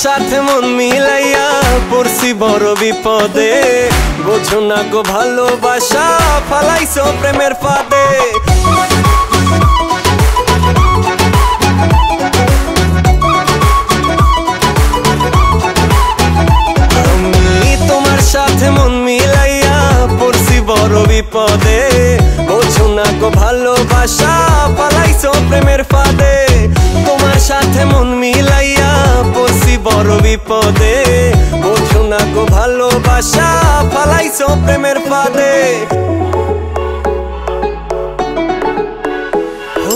সাথে মন মিলাইয়া পড়ছি বড় বিপদে। বোঝো না গো ভালোবাসা ফালাইছো প্রেমের ফাঁদে। আমি তোমার সাথে মন মিলাইয়া পড়ছি বড় বিপদে। বোঝো না গো ভালোবাসা ফালাইছো প্রেমের ফাঁদে। তোমার সাথে মন মিলাইয়া পড়ছি বড় বিপদে। বোঝো না গো ভালোবাসা ফালাইছো প্রেমের ফাঁদে।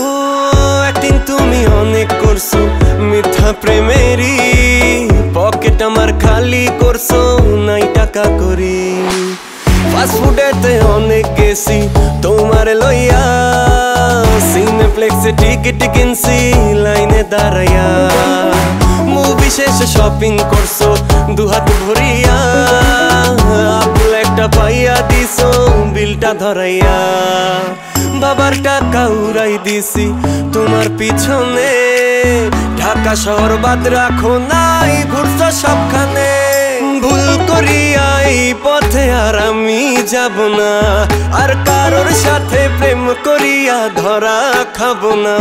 ও অ্যাক্টিং তুমি অনেক করছো মিথ্যা প্রেমেরই। পকেট আমার খালি করছো নাই টাকা করি। ফাস্ট ফুডেতে অনেক গেছি তোমার লইয়া। সিনেপ্লেক্সে টিকিট কিনছি লাইনে দাঁড়াইয়া। মুভি শেষে শপিং করছো দুহাত ভরিয়া। আপেল একটা পাইয়া দিছো বিলটা ধরাইয়া। বাবার টাকা উড়াই দিছি তোমার পিছনে। ঢাকা শহর বাদ রাখো নাই ঘুরছো সবখানে। ভুল করিয়া এই পথে আর আমি যাব না। আর কারোর সাথে প্রেম করিয়া ধরা খাবো না।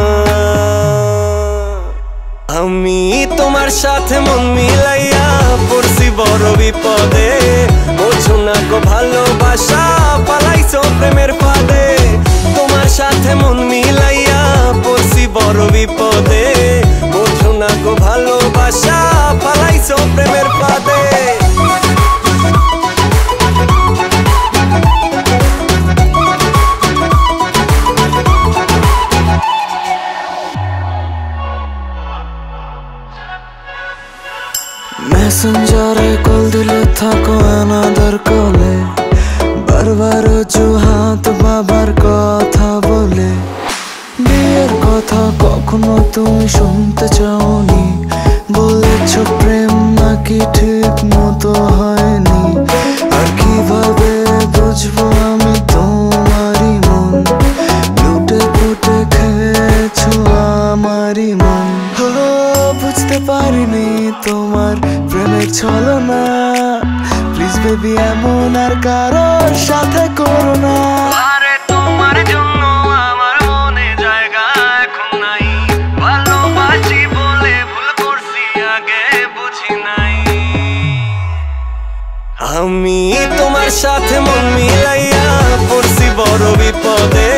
আমি তোমার সাথে মন মিলাইয়া পড়ছি বড় বিপদে। বোঝো না গো ভালোবাসা পালাইছো প্রেমের ফাঁদে। তোমার সাথে মন মিলাইয়া পড়ছি বড় বিপদে। বোঝো না গো ভালোবাসা পালাইছো প্রেমের ফাঁদে। মেসেঞ্জারে কল দিলে থাকো অ্যানাদার কলে। বারবার অজুহাত বাবার কথা বলে। বিয়ের কথা কখনো তুমি শুনতে চাওনি। বলেছ প্রেম নাকি ঠিক মতো হয়নি। আর কিভাবে বুঝবো আমি তোমারই মন। লুটে পুটে খেয়েছো আমারই মন। বুঝতে পারিনি তোমার প্রেমের ছলনা। প্লিজ বেবি এমন আর কারোর সাথে করো না। আরে তোমার জন্য আমার মনে জায়গা এখন নাই। ভালোবাসি বলে ভুল করছি আগে বুঝি নাই। আমি তোমার সাথে মন মিলাইয়া পড়ছি বড় বিপদে।